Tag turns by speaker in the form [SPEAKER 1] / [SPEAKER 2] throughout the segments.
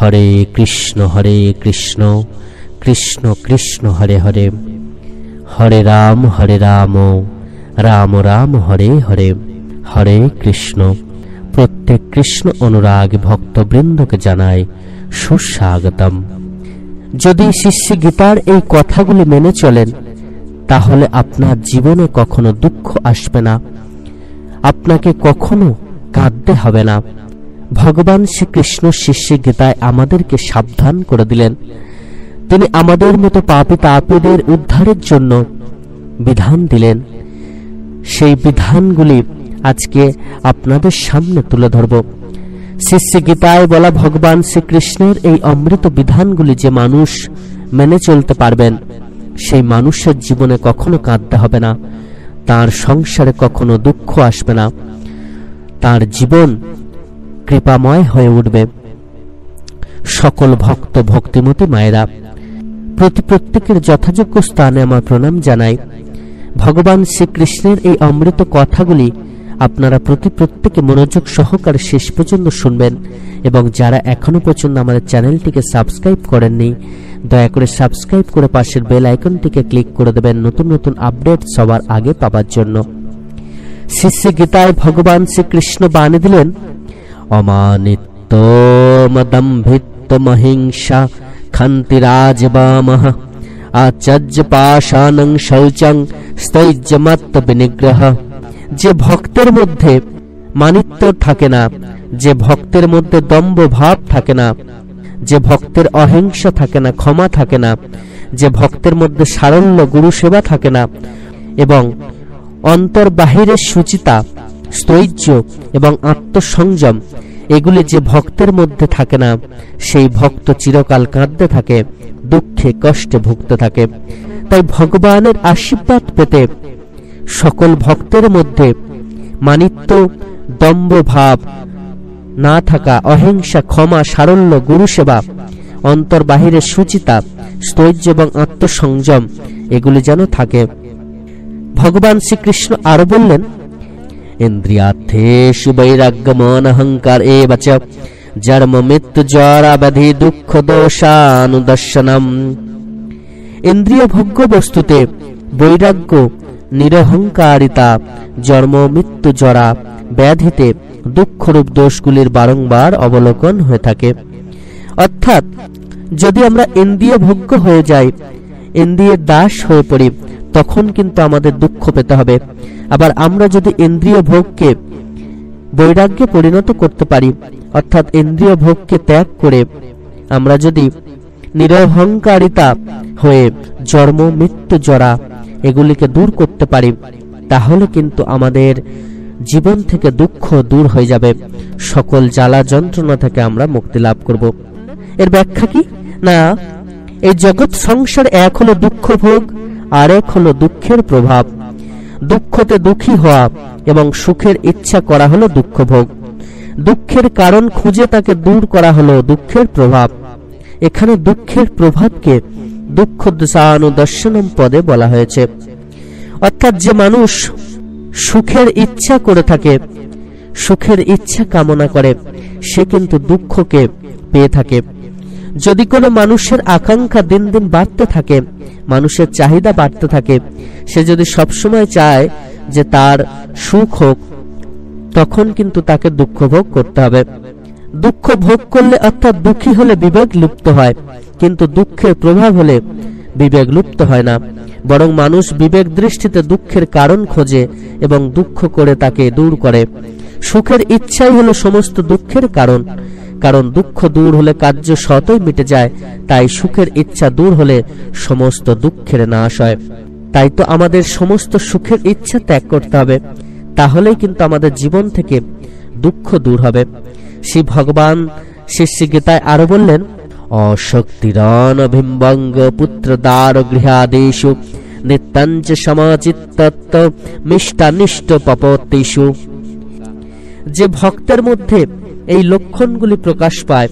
[SPEAKER 1] হরে কৃষ্ণ কৃষ্ণ কৃষ্ণ হরে হরে, হরে রাম রাম রাম হরে হরে, হরে কৃষ্ণ। প্রত্যেক কৃষ্ণ অনুরাগী ভক্তবৃন্দকে জানায় সুস্বাগতম। যদি শিষ্য গীতার এই কথাগুলি মেনে চলেন, তাহলে আপনার জীবনে কখনো দুঃখ আসবে না, আপনাকে কখনো কাঁদতে হবে না। ভগবান শ্রীকৃষ্ণ শিষ্য গীতায় আমাদেরকে সাবধান করে দিলেন। তিনি আমাদের মতো পাপী তাপীদের উদ্ধারের জন্য বিধান দিলেন। সেই বিধানগুলি আজকে আপনাদের সামনে তুলে ধরব। শিষ্য গীতায় বলা ভগবান শ্রীকৃষ্ণের এই অমৃত বিধানগুলি যে মানুষ মেনে চলতে পারবেন, সেই মানুষের জীবনে কখনো কাঁদতে হবে না, তার সংসারে কখনো দুঃখ আসবে না, তার জীবন কৃপাময় হয়ে উঠবে। সকল ভক্ত ভক্তিমতী মায়েরা, প্রত্যেকের যথাযোগ্য স্থানে আমার প্রণাম জানাই। ভগবান শ্রীকৃষ্ণের এই অমৃত কথাগুলি আপনারা প্রত্যেকে মনোযোগ সহকারে শেষ পর্যন্ত শুনবেন, এবং যারা এখনো পর্যন্ত আমাদের চ্যানেলটিকে সাবস্ক্রাইব করেননি, দয়া করে সাবস্ক্রাইব করে পাশের বেল আইকনটিকে ক্লিক করে দেবেন নতুন নতুন আপডেট সবার আগে পাওয়ার জন্য। শিষ্য গীতায় ভগবান শ্রীকৃষ্ণ বাণী দিলেন, অমানিত্য মদম্ভিত্ব মহিংসা ক্ষন্তিরাজবামহ আচর্য পাশানং শৌচং স্থৈর্যমত্ত বিনিগ্রহ। যে ভক্তের মধ্যে মানিত্য থাকে না, যে ভক্তের মধ্যে দম্ভ ভাব থাকে না, যে ভক্তের অহিংসা থাকে না, ক্ষমা থাকে না, যে ভক্তের মধ্যে সারল্য গুরু সেবা থাকে না, এবং অন্তর বাহিরের শুচিতা, স্থৈর্য এবং আত্মসংযম, এগুলি যে ভক্তের মধ্যে থাকে না, সেই ভক্ত চিরকাল কাঁদতে থাকে, দুঃখে কষ্টে ভুগতে থাকে। তাই ভগবানের আশীর্বাদ পেতে সকল ভক্তের মধ্যে মানিত্য, দম্ভ ভাব না থাকা, অহিংসা, ক্ষমা, সারল্য, গুরু সেবা, অন্তর বাহিরের শুচিতা, স্থৈর্য এবং আত্মসংযম, এগুলি যেন থাকে। ভগবান শ্রীকৃষ্ণ আরো বললেন, ইন্দ্রিয়ার্থেষু বৈরাগ্যমন অহংকার এবচ জন্ম মৃত্যু জরা ব্যাধি দুঃখ দোষানুদর্শনম। ইন্দ্রিয় ভোগ্য বস্তুতে বৈরাগ্য, নিরহংকারিতা, জন্ম মৃত্যু জরা ব্যাধিতে দুঃখরূপ দোষগুলির বারংবার অবলোকন হয়ে থাকে। অর্থাৎ যদি আমরা ইন্দ্রিয় ভোগ্য হয়ে যাই, ইন্দ্রিয়ের দাস হয়ে পড়ি, তখন কিন্তু আমাদের দুঃখ পেতে হবে। আবার আমরা যদি ইন্দ্রিয় ভোগকে বৈরাগ্যে পরিণত করতে পারি, অর্থাৎ ইন্দ্রিয় ভোগকে ত্যাগ করে আমরা যদি নিরহংকারিতা হয়ে জন্ম মৃত্যু জরা এগুলিকে দূর করতে পারি, তাহলে কিন্তু আমাদের জীবন থেকে দুঃখ দূর হয়ে যাবে, সকল জ্বালা যন্ত্রণা থেকে আমরা মুক্তি লাভ করব। এর ব্যাখ্যা কি না, এই জগৎ সংসার এক হলো দুঃখ ভোগ, আর এক হলো দুঃখের প্রভাব। দুঃখতে দুঃখী হওয়া এবং সুখের ইচ্ছা করা হলো দুঃখ ভোগ। দুঃখের কারণ খুঁজে তাকে দূর করা হলো দুঃখের প্রভাব। এখানে দুঃখের প্রভাবকে দুঃখ দোষানুদর্শনম পদে বলা হয়েছে। অর্থাৎ যে মানুষ সুখের ইচ্ছা করে থাকে, সুখের ইচ্ছা কামনা করে, সে কিন্তু দুঃখকে পেয়ে থাকে। যদি কোনো মানুষের আকাঙ্ক্ষা দিন দিন বাড়তে থাকে, মানুষের চাহিদা বাড়তে থাকে, সে যদি সবসময় চায় যে তার সুখ হোক, তখন কিন্তু তাকে দুঃখ ভোগ করতে হবে। দুঃখ ভোগ করলে অর্থাৎ দুঃখী হলে বিবেক লুপ্ত হয়, কিন্তু দুঃখের প্রভাব হলে বিবেক লুপ্ত হয় না, বরং মানুষ বিবেক দৃষ্টিতে দুঃখের কারণ খোঁজে এবং দুঃখ করে তাকে দূর করে। সুখের ইচ্ছাই হলো সমস্ত দুঃখের কারণ, কারণ দুঃখ দূর হলে কার্য স্বতই মিটে যায়। তাই সুখের ইচ্ছা দূর হলে সমস্ত দুঃখের নাশ হয়। তাই তো আমাদের সমস্ত সুখের ইচ্ছা ত্যাগ করতে হবে, তাহলেই কিন্তু আমাদের জীবন থেকে দুঃখ দূর হবে। শ্রী ভগবান শিষ্য গীতায় আরো বললেন, অশক্তিরনভিম্বঙ্গ পুত্র দ্বার গৃহাদেশু নিত্যঞ্চ সমাচিত্তত্ব মিষ্টানিষ্ট পপতিষু। যে ভক্তের মধ্যে এই লক্ষণগুলি প্রকাশ পায়,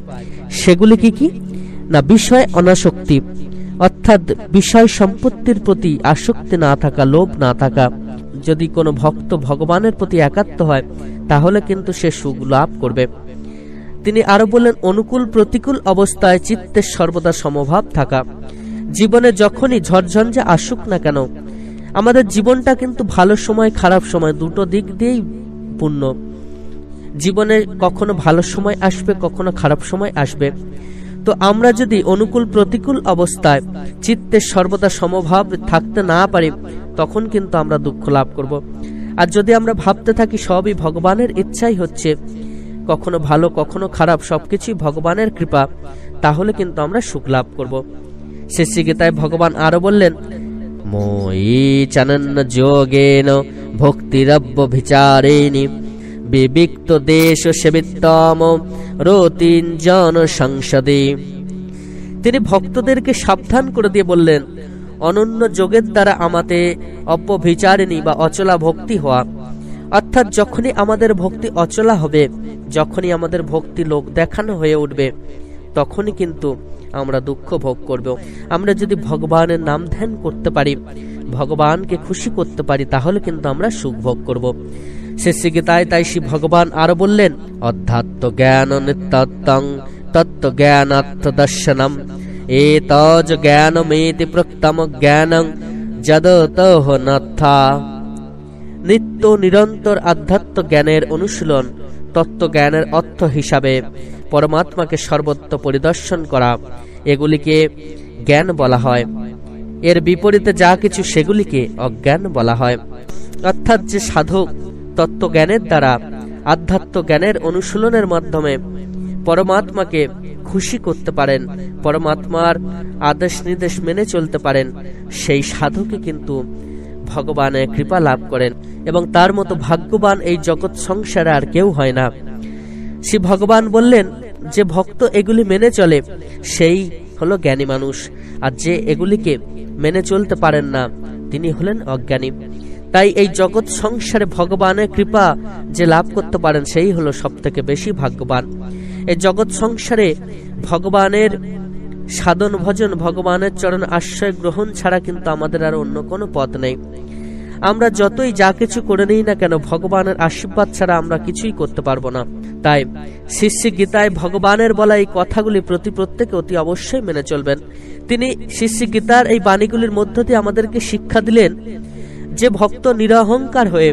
[SPEAKER 1] সেগুলি কি কি না, বিষয় অনাসক্তি, অর্থাৎ বিষয় সম্পত্তির প্রতি আসক্তি না থাকা, লোভ না থাকা। যদি কোনো ভক্ত ভগবানের প্রতি একাত্ম হয়, তাহলে কিন্তু সে সুখ লাভ করবে। তিনি আরো বললেন, অনুকূল প্রতিকূল অবস্থায় চিত্তের সর্বদা সমভাব থাকা। জীবনে যখনই ঝড়ঝঞ্ঝা আসুক না কেন, আমাদের জীবনটা কিন্তু ভালো সময় খারাপ সময় দুটো দিক দিয়েই পূর্ণ। জীবনে কখনো ভালো সময় আসবে, কখনো খারাপ সময় আসবে। তো আমরা যদি অনুকূল প্রতিকূল অবস্থায় চিত্তের সর্বদা সমভাব থাকতে না পারি, তখন কিন্তু আমরা দুঃখ লাভ করব। আর যদি আমরা ভাবতে থাকি সবই ভগবানের ইচ্ছাই হচ্ছে, কখনো ভালো কখনো খারাপ সবকিছুই ভগবানের কৃপা, তাহলে কিন্তু আমরা সুখ লাভ করব। শেষে গীতায় ভগবান আরো বললেন, মই চানন্য যোগেন ভক্তিরব্য বিচারেণি বিবিক্ত দেশ সেবিত্তম রতিঞ্জন সংসদে। তিনি ভক্তদেরকে সাবধান করে দিয়ে বললেন, অনন্য যোগের দ্বারা আমাতে অব্যভিচারিণী বা অচলা ভক্তি হওয়া, অর্থাৎ যখনই আমাদের ভক্তি অচলা হবে, যখনই আমাদের ভক্তি লোক দেখানো হয়ে উঠবে, তখনই কিন্তু আমরা দুঃখ ভোগ করব। আমরা যদি ভগবানের নাম ধ্যান করতে পারি, ভগবানকে খুশি করতে পারি, তাহলে কিন্তু আমরা সুখ ভোগ করব। শেষে গীতায় তাই শ্রী ভগবান আরো বললেন, অধ্যাত্ম জ্ঞান নিত্যং তত্ত্ব জ্ঞানার্থ দর্শনম এতজ জ্ঞানমেতি প্রক্তম জ্ঞানং যদতহ নথা। নিত্য নিরন্তর আধ্যাত্ম জ্ঞানের অনুশীলন, তত্ত্ব জ্ঞানের অর্থ হিসাবে পরমাত্মাকে সর্বত্র পরিদর্শন করা, এগুলিকে জ্ঞান বলা হয়। এর বিপরীতে যা কিছু সেগুলিকে অজ্ঞান বলা হয়। অর্থাৎ যে সাধক তত্ত্ব জ্ঞানের দ্বারা আধ্যাত্ম জ্ঞানের অনুশীলনের মাধ্যমে পরমাত্মাকে খুশি করতে পারেন, পরমাত্মার আদেশ নির্দেশ মেনে চলতে পারেন, সেই সাধকে কিন্তু ভগবানের কৃপা লাভ করেন এবং তার মতো ভাগ্যবান এই জগৎ সংসারে আর কেউ হয় না। শ্রী ভগবান বললেন, যে ভক্ত এগুলি মেনে চলে সেই হলো জ্ঞানী মানুষ, আর যে এগুলিকে মেনে চলতে পারেন না তিনি হলেন অজ্ঞানী। তাই এই জগৎ সংসারে ভগবানের কৃপা যে লাভ করতে পারেন সেই হলো সব থেকে বেশি ভাগ্যবান। এই জগৎ সংসারে ভগবানের সাধন ভজন, ভগবানের চরণ আশ্রয় গ্রহণ ছাড়া কিন্তু আমাদের আর অন্য কোনো পথ নেই। আমরা যতই যা কিছু করে নিই না কেন, ভগবানের আশীর্বাদ ছাড়া আমরা কিছুই করতে পারবো না। তাই শিষ্য গীতায় ভগবানের বলা এই কথাগুলি প্রত্যেকে অতি অবশ্যই মেনে চলবেন। তিনি শিষ্য গীতার এই বাণীগুলির মধ্য দিয়ে আমাদেরকে শিক্ষা দিলেন, যে ভক্ত নিরহংকার হয়ে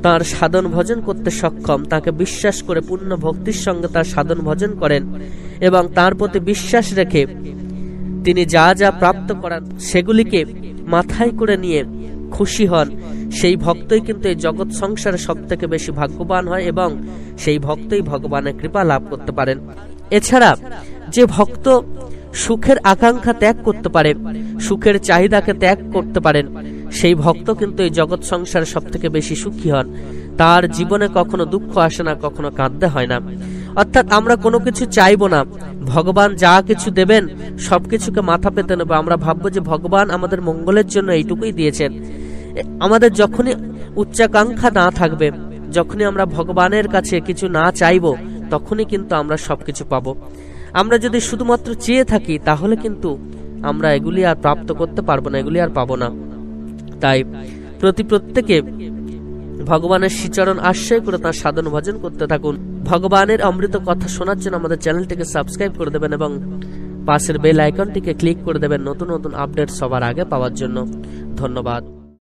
[SPEAKER 1] তার সাধন ভজন করতে সক্ষম, তাকে বিশ্বাস করে পূর্ণ ভক্তির সঙ্গে তার সাধন ভজন করেন এবং তার প্রতি বিশ্বাস রেখে তিনি যা যা প্রাপ্ত করান সেগুলিকে মাথায় করে নিয়ে খুশি হন, সেই ভক্তই কিন্তু এই জগৎ সংসারে সব থেকে বেশি ভাগ্যবান হয় এবং সেই ভক্তই ভগবানের কৃপা লাভ করতে পারেন। এছাড়া যে ভক্ত সুখের আকাঙ্ক্ষা ত্যাগ করতে পারে, সুখের চাহিদাকে ত্যাগ করতে পারেন, সেই ভক্ত কিন্তু এই জগৎ সংসারে সব থেকে বেশি সুখী হন। তার জীবনে কখনো দুঃখ আসে না, কখনো কাঁদতে হয় না। অর্থাৎ আমরা কোনো কিছু চাইবো না, ভগবান যা কিছু দেবেন সবকিছুকে মাথা পেতে নেবো। আমরা ভাববো যে ভগবান আমাদের মঙ্গলের জন্য এইটুকুই দিয়েছেন। আমাদের যখনই উচ্চাকাঙ্ক্ষা না থাকবে, যখনই আমরা ভগবানের কাছে কিছু না চাইবো, তখনই কিন্তু আমরা সবকিছু পাবো। আমরা যদি শুধুমাত্র চেয়ে থাকি, তাহলে কিন্তু আমরা এগুলি আর প্রাপ্ত করতে পারবো না, এগুলি আর পাবো না। তাই প্রত্যেকে ভগবানের শ্রীচরণ আশ্রয় করে তার সাধন ভজন করতে থাকুন। ভগবানের অমৃত কথা শোনার জন্য আমাদের চ্যানেলটিকে সাবস্ক্রাইব করে দেবেন এবং পাশের বেল আইকনটিকে ক্লিক করে দেবেন নতুন নতুন আপডেট সবার আগে পাওয়ার জন্য। ধন্যবাদ।